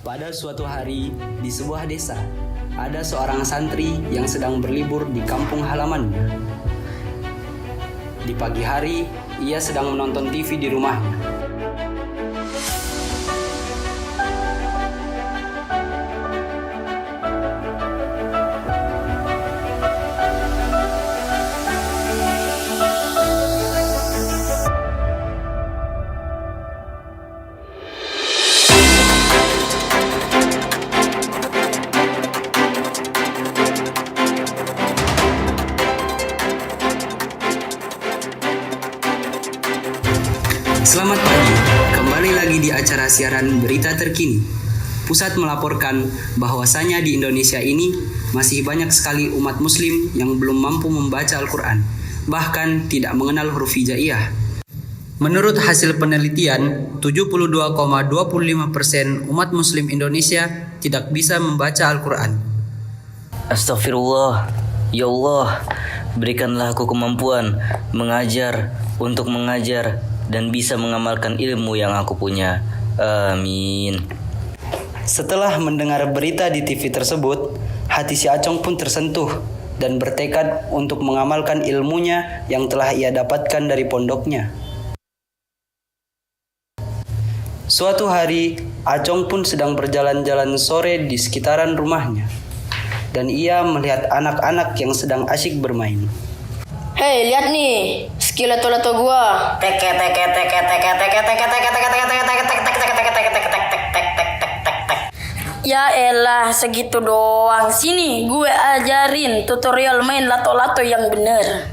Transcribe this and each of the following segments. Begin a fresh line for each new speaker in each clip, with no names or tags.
Pada suatu hari di sebuah desa, ada seorang santri yang sedang berlibur di kampung halamannya. Di pagi hari, ia sedang menonton TV di rumahnya. Selamat pagi, kembali lagi di acara siaran berita terkini. Pusat melaporkan bahwasanya di Indonesia ini masih banyak sekali umat muslim yang belum mampu membaca Al-Quran, bahkan tidak mengenal huruf hijaiyah. Menurut hasil penelitian, 72,25% umat muslim Indonesia tidak bisa membaca Al-Quran.
Astagfirullah, ya Allah, berikanlah aku kemampuan mengajar, untuk mengajar, dan bisa mengamalkan ilmu yang aku punya. Amin.
Setelah mendengar berita di TV tersebut, hati si Acong pun tersentuh dan bertekad untuk mengamalkan ilmunya yang telah ia dapatkan dari pondoknya. Suatu hari, Acong pun sedang berjalan-jalan sore di sekitaran rumahnya, dan ia melihat anak-anak yang sedang asyik bermain.
Hei, lihat nih, skill lato-lato gua. Ya elah, segitu doang. Sini, gue ajarin tutorial main lato-lato yang bener.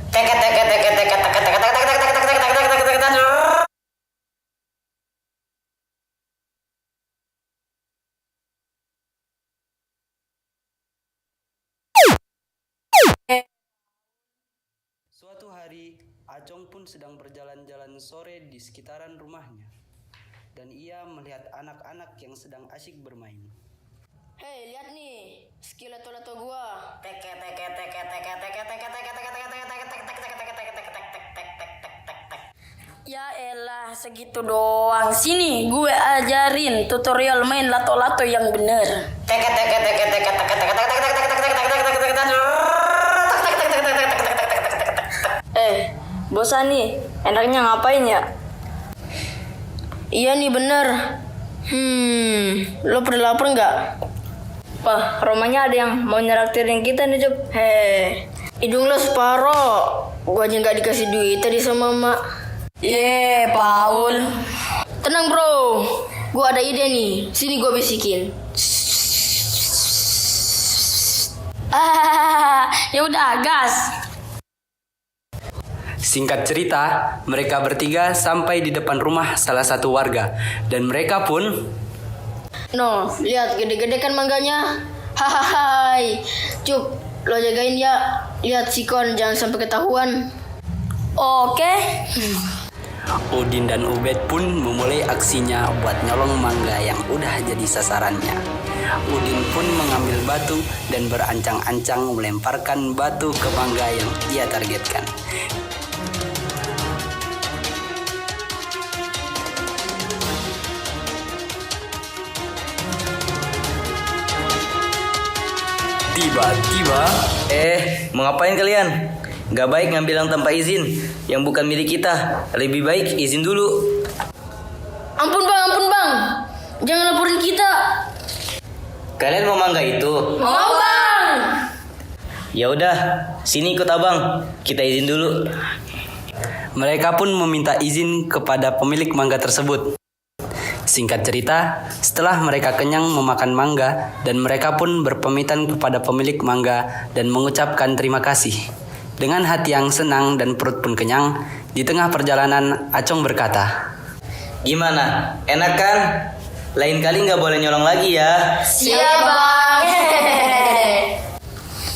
Suatu hari, Acong pun sedang berjalan-jalan sore di sekitaran rumahnya, dan ia melihat anak-anak yang sedang asyik bermain.
Hei, lihat nih, skill lato-lato gua. Ya elah, segitu doang. Sini, gue ajarin tutorial main lato-lato yang bener. Bosan nih, enaknya ngapain ya? Iya nih bener. Lo pernah lapar nggak? Wah, rumahnya ada yang mau nyeraktirin kita nih, Job. Hidung lo separoh. Gua aja nggak dikasih duit tadi sama Mama. Paul. Tenang bro, gua ada ide nih. Sini gua bisikin. Ya udah, gas.
Singkat cerita, mereka bertiga sampai di depan rumah salah satu warga, dan mereka pun...
No, lihat gede-gede kan mangganya. Hahaha. Cup, lo jagain ya. Lihat sikon, jangan sampai ketahuan. Oke.
Udin dan Ubed pun memulai aksinya buat nyolong mangga yang udah jadi sasarannya. Udin pun mengambil batu dan berancang-ancang melemparkan batu ke mangga yang ia targetkan.
Tiba-tiba, mau ngapain kalian? Gak baik ngambil yang tanpa izin, yang bukan milik kita. Lebih baik izin dulu.
Ampun bang. Jangan laporin kita.
Kalian mau mangga itu?
Mau bang.
Ya udah, sini ikut abang. Kita izin dulu.
Mereka pun meminta izin kepada pemilik mangga tersebut. Singkat cerita, setelah mereka kenyang memakan mangga, dan mereka pun berpamitan kepada pemilik mangga dan mengucapkan terima kasih. Dengan hati yang senang dan perut pun kenyang, di tengah perjalanan Acong berkata,
Gimana? Enak kan? Lain kali nggak boleh nyolong lagi ya.
Siap bang.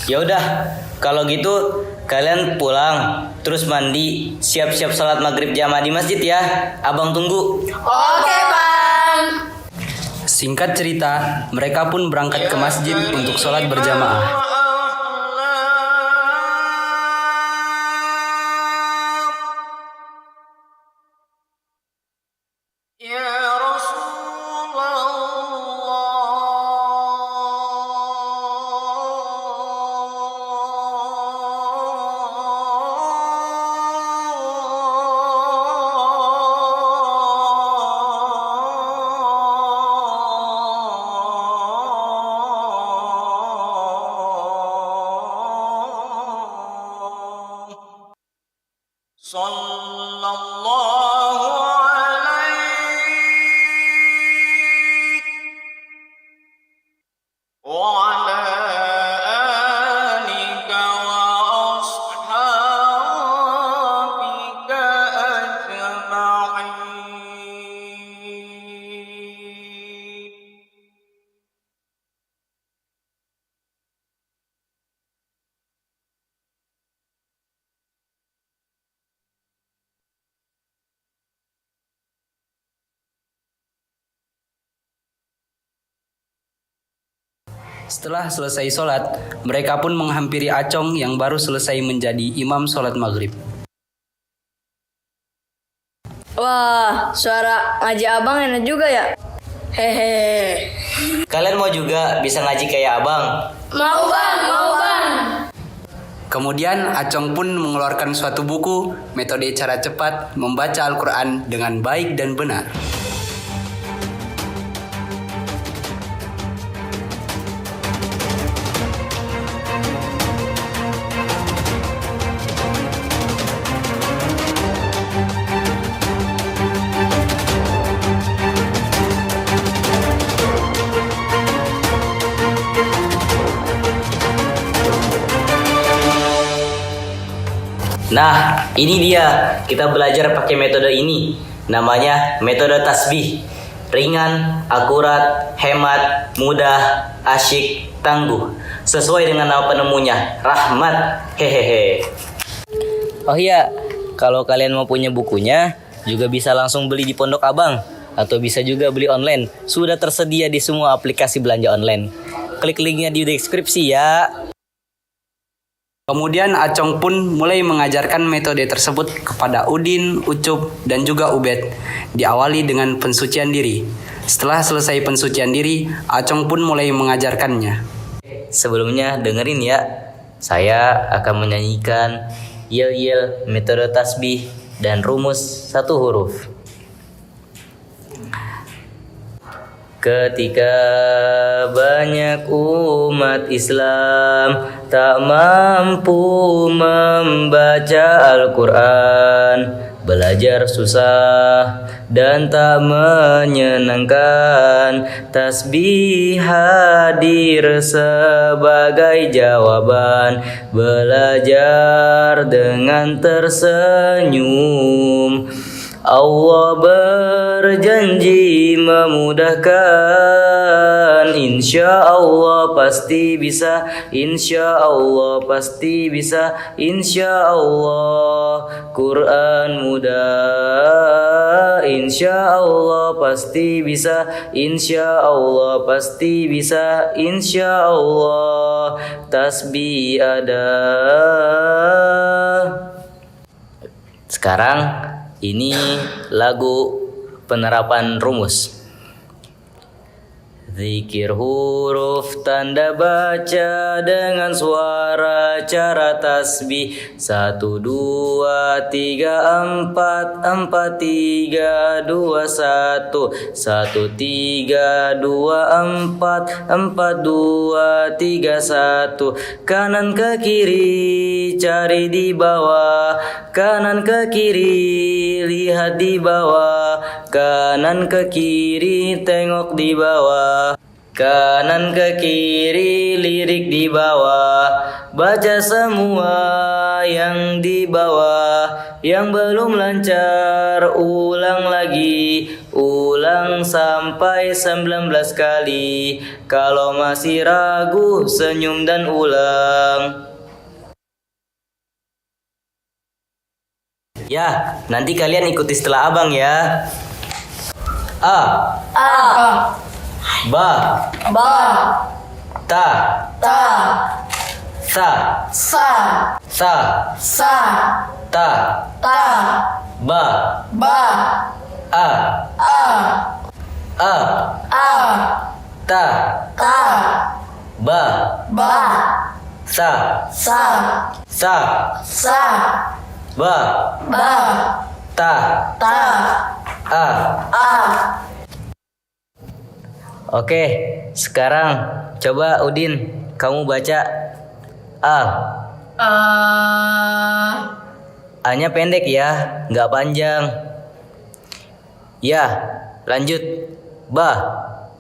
Ya udah, kalau gitu kalian pulang, terus mandi, siap-siap sholat maghrib jamaah di masjid ya. Abang tunggu.
Oke bang.
Singkat cerita, mereka pun berangkat ke masjid untuk sholat berjamaah.
Ya Rasulullah
Setelah selesai sholat, mereka pun menghampiri Acong yang baru selesai menjadi imam sholat maghrib.
Wah, suara ngaji abang enak juga ya. Hehe.
Kalian mau juga bisa ngaji kayak abang?
Mau bang, mau bang.
Kemudian Acong pun mengeluarkan suatu buku, metode cara cepat membaca Al-Quran dengan baik dan benar.
Nah, ini dia. Kita belajar pakai metode ini. Namanya metode tasbih. Ringan, akurat, hemat, mudah, asyik, tangguh. Sesuai dengan nama penemunya, Rahmat. Hehehe. Oh iya, kalau kalian mau punya bukunya, juga bisa langsung beli di Pondok Abang. Atau bisa juga beli online. Sudah tersedia di semua aplikasi belanja online. Klik linknya di deskripsi ya.
Kemudian Acong pun mulai mengajarkan metode tersebut kepada Udin, Ucup, dan juga Ubed. Diawali dengan pensucian diri. Setelah selesai pensucian diri, Acong pun mulai mengajarkannya.
Sebelumnya dengerin ya. Saya akan menyanyikan yel-yel metode tasbih dan rumus satu huruf. Ketika banyak umat Islam tak mampu membaca Al-Quran, belajar susah dan tak menyenangkan, tasbih hadir sebagai jawaban, belajar dengan tersenyum. Allah berjanji memudahkan, insya Allah pasti bisa, insya Allah pasti bisa, insya Allah. Quran mudah, insya Allah pasti bisa, insya Allah pasti bisa, insya Allah. Tasbih ada. Sekarang ini lagu penerapan rumus. Zikir huruf tanda baca dengan suara cara tasbih. 1, 2, 3, 4, 4, 3, 2, 1. 1, 3, 2, 4, 4, 2, 3, 1. Kanan ke kiri cari di bawah, kanan ke kiri lihat di bawah, kanan ke kiri tengok di bawah. Kanan ke kiri lirik di bawah, baca semua yang di bawah. Yang belum lancar ulang lagi, ulang sampai 19 kali. Kalau masih ragu senyum dan ulang. Ya, nanti kalian ikuti setelah abang ya. A, ba, ta, sa, ta, ba, a, ta, ba, sa, ba, ta, a. Oke, sekarang coba Udin, kamu baca A. A-nya pendek ya, nggak panjang. Ya, lanjut. Ba,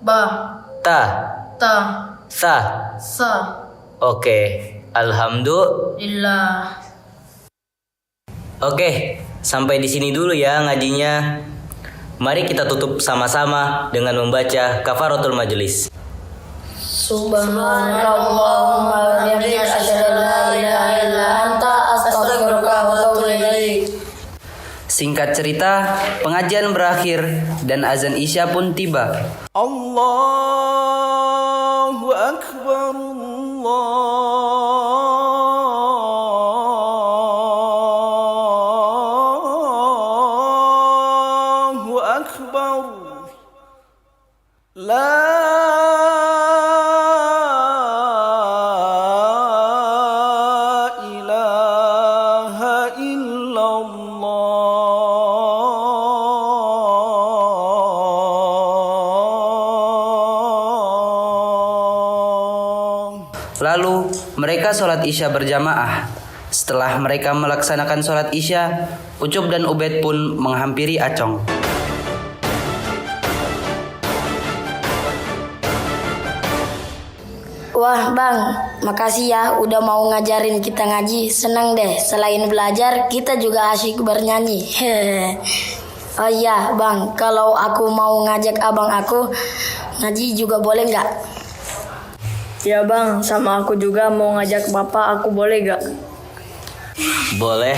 Ba,
ta,
ta,
sa.
sa,
Oke, alhamdulillah.
lillah.
Oke, sampai di sini dulu ya ngajinya. Mari kita tutup sama-sama dengan membaca kafaratul majelis.
Subhanallahumma wa bihamdihi asyhadu an la ilaha illa anta astaghfiruka wa atubu ilaik.
Singkat cerita, pengajian berakhir dan azan Isya pun tiba.
Allahu Akbar, Allahu Akbar. La ilaha illallah.
Lalu mereka sholat Isya berjamaah. Setelah mereka melaksanakan sholat Isya, Ucup dan Ubed pun menghampiri Acong.
Wah bang, makasih ya udah mau ngajarin kita ngaji. Senang deh, selain belajar kita juga asyik bernyanyi. Oh iya bang, kalau aku mau ngajak abang aku ngaji juga boleh nggak? Ya bang, sama aku juga mau ngajak bapak aku, boleh nggak?
Boleh.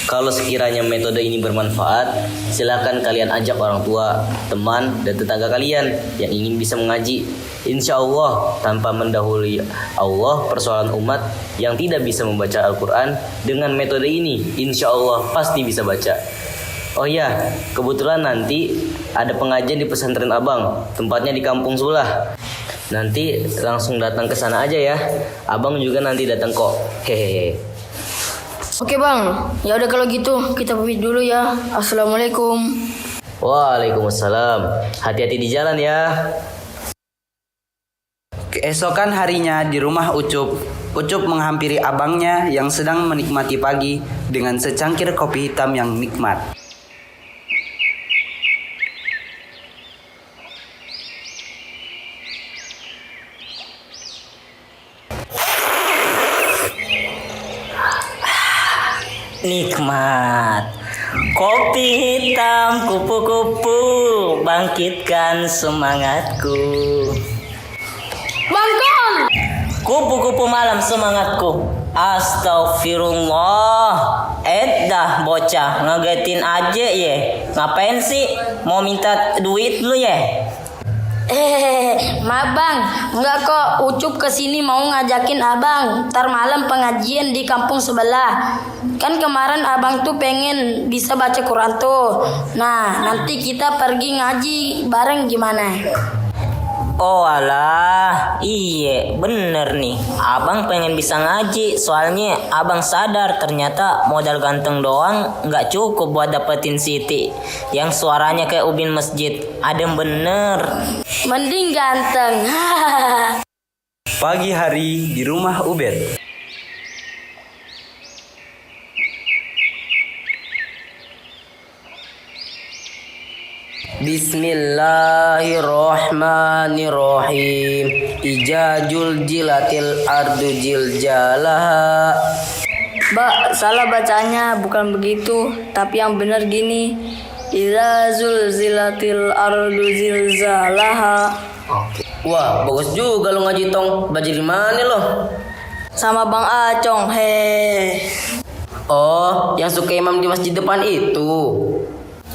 Kalau sekiranya metode ini bermanfaat, silakan kalian ajak orang tua, teman, dan tetangga kalian yang ingin bisa mengaji. Insya Allah, tanpa mendahului Allah persoalan umat yang tidak bisa membaca Al-Quran, dengan metode ini, insya Allah pasti bisa baca. Oh ya, kebetulan nanti ada pengajian di pesantren abang, tempatnya di kampung sebelah. Nanti langsung datang ke sana aja ya. Abang juga nanti datang kok. Hehehe.
Oke bang, ya udah kalau gitu kita pamit dulu ya. Assalamualaikum.
Waalaikumsalam. Hati-hati di jalan ya.
Keesokan harinya di rumah Ucup, Ucup menghampiri abangnya yang sedang menikmati pagi dengan secangkir kopi hitam yang nikmat.
Nikmat. Kopi hitam kupu-kupu bangkitkan semangatku.
Bangkol.
Kupu-kupu malam semangatku. Astagfirullah. Dah bocah ngagetin aja ye. Ngapain sih? Mau minta duit lu ye?
Maaf bang, enggak kok. Ucup kesini mau ngajakin abang ntar malam pengajian di kampung sebelah. Kan kemarin abang tuh pengen bisa baca Quran tuh. Nah nanti kita pergi ngaji bareng gimana?
Oh alah, iya bener nih. Abang pengen bisa ngaji, soalnya abang sadar ternyata modal ganteng doang nggak cukup buat dapetin Siti yang suaranya kayak ubin masjid. Adem bener.
Mending ganteng.
Pagi hari di rumah Ubed. Bismillahirrahmanirrahim. Ijajul jilatil ardu jiljalaha.
Mbak, salah bacanya, bukan begitu. Tapi yang benar gini. Iza zulzilatil ardu zilzalaha.
Wah, bagus juga lo ngaji Tong. Belajar di mana lo?
Sama Bang Acong,
Oh, yang suka imam di masjid depan itu.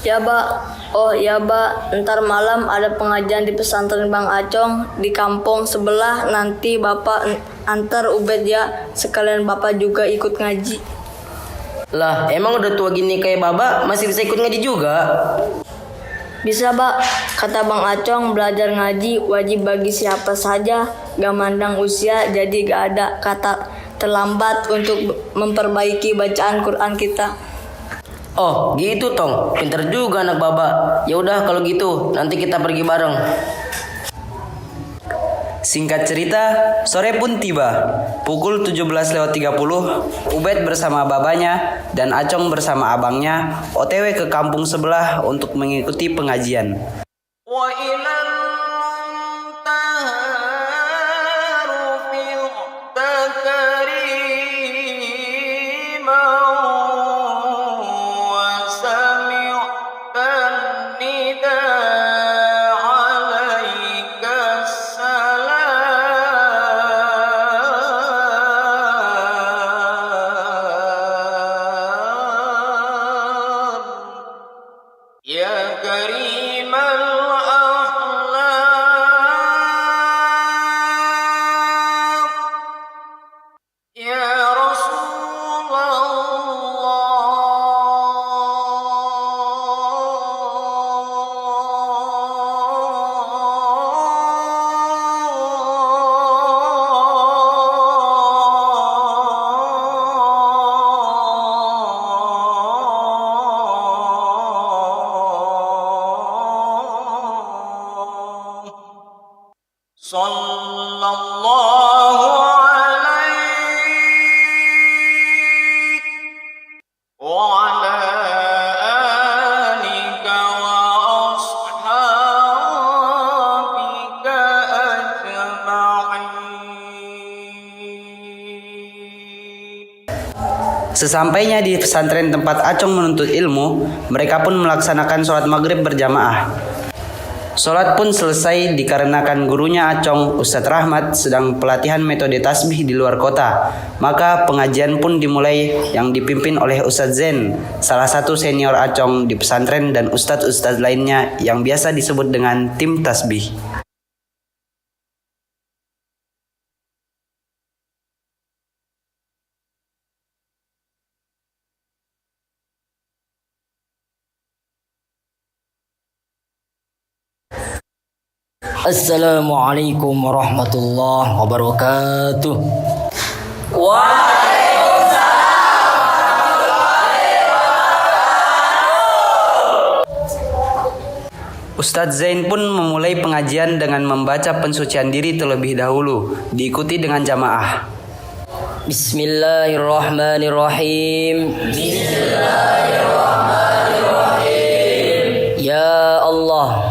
Ya, Mbak. Oh ya, Mbak. Ntar malam ada pengajian di pesantren Bang Acong di kampung sebelah. Nanti Bapak antar Ubed ya. Sekalian Bapak juga ikut ngaji.
Lah, emang udah tua gini kayak Baba masih bisa ikut ngaji juga?
Bisa, Mbak. Kata Bang Acong, belajar ngaji wajib bagi siapa saja, gak mandang usia. Jadi gak ada kata terlambat untuk memperbaiki bacaan Quran kita.
Oh, gitu Tong. Pinter juga anak Baba. Ya udah kalau gitu, nanti kita pergi bareng. Singkat cerita, sore pun tiba. Pukul 17.30, Ubed bersama babanya dan Acong bersama abangnya OTW ke kampung sebelah untuk mengikuti pengajian.
وإلى المنتهى رفعت كريما وسمعت النداء عليك السلام يا كريم الأخلاق يا رسول الله صلى الله عليك وعلى آلك وأصحابك أجمعين.
Sesampainya di pesantren tempat Acong menuntut ilmu, mereka pun melaksanakan sholat maghrib berjamaah. Sholat pun selesai dikarenakan gurunya Acong, Ustadz Rahmat, sedang pelatihan metode tasbih di luar kota. Maka pengajian pun dimulai yang dipimpin oleh Ustadz Zen, salah satu senior Acong di pesantren dan ustadz-ustadz lainnya yang biasa disebut dengan tim tasbih.
Assalamualaikum warahmatullahi wabarakatuh.
Ustadz Zain pun memulai pengajian dengan membaca pensucian diri terlebih dahulu, diikuti dengan jamaah.
Bismillahirrahmanirrahim. Ya Allah,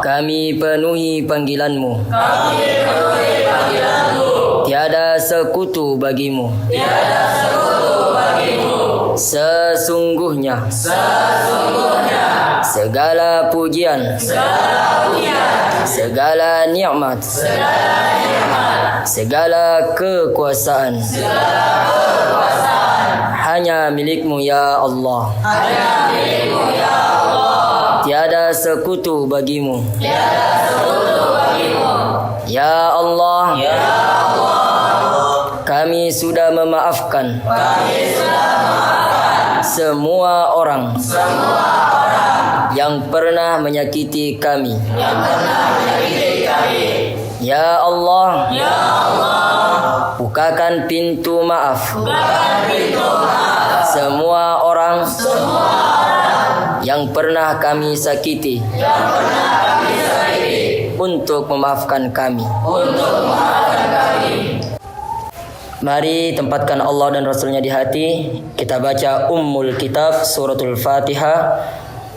kami penuhi panggilanmu. Tiada sekutu bagimu. Sesungguhnya segala pujian, segala nikmat, segala kekuasaan hanya milikmu ya Allah. Tiada sekutu bagimu. Ya Allah, kami sudah memaafkan semua orang yang pernah menyakiti kami. Ya Allah, bukakan pintu maaf semua orang yang pernah kami sakiti, untuk memaafkan kami. Mari tempatkan Allah dan Rasulnya di hati. Kita baca Ummul Kitab Suratul Fatihah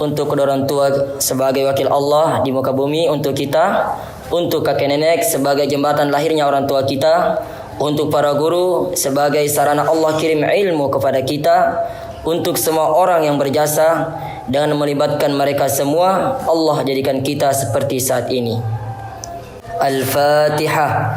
untuk kedua orang tua sebagai wakil Allah di muka bumi untuk kita, untuk kakek nenek sebagai jembatan lahirnya orang tua kita, untuk para guru sebagai sarana Allah kirim ilmu kepada kita, untuk semua orang yang berjasa. Dengan melibatkan mereka semua, Allah jadikan kita seperti saat ini. Al-Fatihah.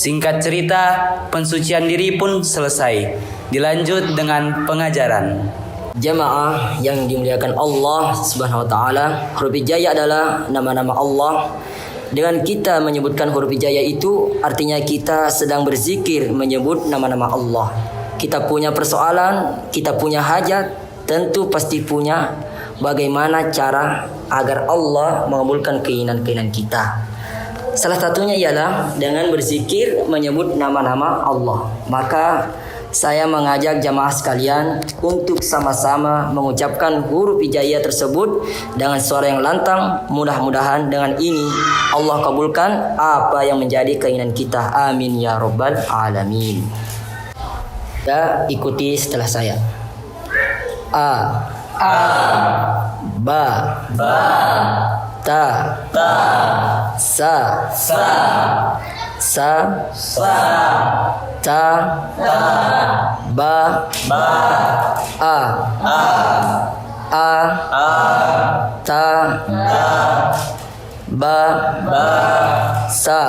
Singkat cerita, pensucian diri pun selesai. Dilanjut dengan pengajaran.
Jamaah yang dimuliakan Allah Subhanahu wa taala, huruf hijaiyah adalah nama-nama Allah. Dengan kita menyebutkan huruf hijaiyah itu artinya kita sedang berzikir menyebut nama-nama Allah. Kita punya persoalan, kita punya hajat, tentu pasti punya bagaimana cara agar Allah mengabulkan keinginan-keinginan kita. Salah satunya ialah dengan berzikir menyebut nama-nama Allah. Maka saya mengajak jamaah sekalian untuk sama-sama mengucapkan huruf hijaiyah tersebut dengan suara yang lantang. Mudah-mudahan dengan ini Allah kabulkan apa yang menjadi keinginan kita. Amin ya rabbal alamin. Ya, ikuti setelah saya. A Ba Ta Sa Ta Ba A Ta Ba Sa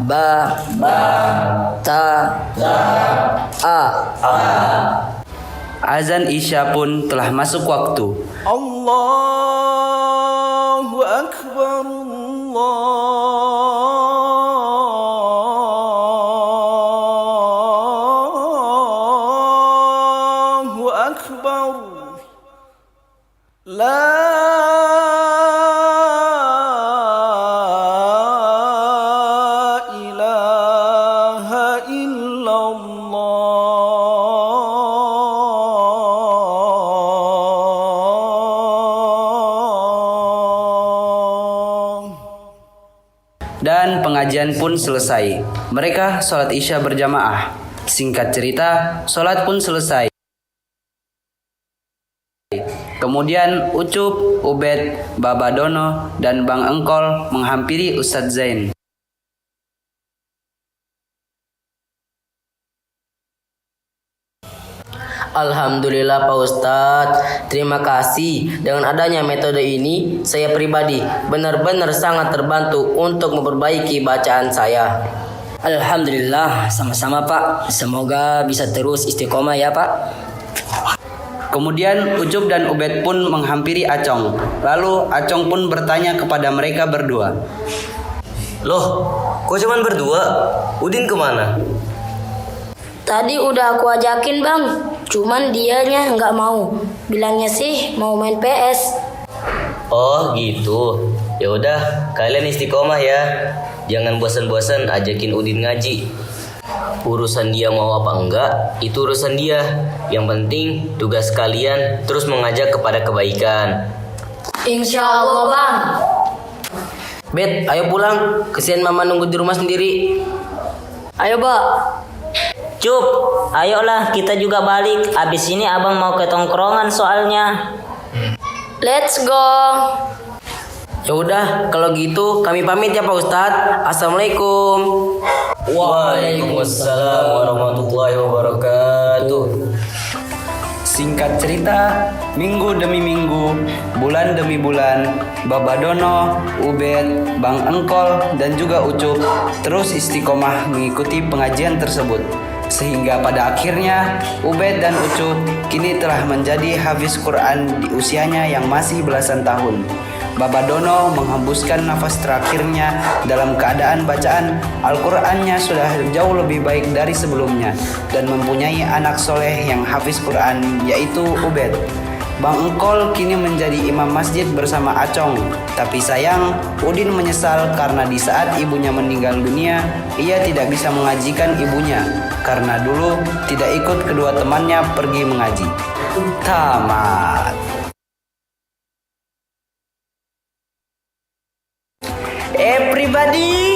Ba Ta A.
Azan Isya pun telah masuk waktu.
Allahu Akbar, Allahu Akbar. La ilaha illallah.
Dan pengajian pun selesai. Mereka sholat Isya berjamaah. Singkat cerita, sholat pun selesai. Kemudian Ucup, Ubed, Babadono, dan Bang Engkol menghampiri Ustadz Zain.
Alhamdulillah Pak Ustadz, terima kasih. Dengan adanya metode ini, saya pribadi benar-benar sangat terbantu untuk memperbaiki bacaan saya. Alhamdulillah, sama-sama Pak. Semoga bisa terus istiqomah ya Pak.
Kemudian Ucup dan Ubed pun menghampiri Acong. Lalu Acong pun bertanya kepada mereka berdua.
Loh, kok cuman berdua? Udin kemana?
Tadi udah aku ajakin bang, cuman dianya nggak mau. Bilangnya sih mau main PS.
Oh gitu. Ya udah, kalian istiqomah ya. Jangan bosan-bosan ajakin Udin ngaji. Urusan dia mau apa enggak, itu urusan dia. Yang penting tugas kalian terus mengajak kepada kebaikan.
Insya Allah bang.
Bet, ayo pulang. Kesian mama nunggu di rumah sendiri.
Ayo Pak.
Cup, ayolah kita juga balik. Abis ini abang mau ke tongkrongan soalnya.
Let's go.
Ya udah, kalau gitu kami pamit ya Pak Ustadz. Assalamualaikum.
Waalaikumsalam warahmatullahi wabarakatuh.
Singkat cerita, minggu demi minggu, bulan demi bulan, Babadono, Ubed, Bang Engkol, dan juga Ucup terus istiqomah mengikuti pengajian tersebut. Sehingga pada akhirnya Ubed dan Ucup kini telah menjadi hafiz Quran di usianya yang masih belasan tahun. Babadono menghembuskan nafas terakhirnya dalam keadaan bacaan Al-Qur'annya sudah jauh lebih baik dari sebelumnya dan mempunyai anak soleh yang hafiz Quran yaitu Ubed. Bang Engkol kini menjadi imam masjid bersama Acong. Tapi sayang, Udin menyesal karena di saat ibunya meninggal dunia, ia tidak bisa mengajikan ibunya karena dulu tidak ikut kedua temannya pergi mengaji. Tamat. Everybody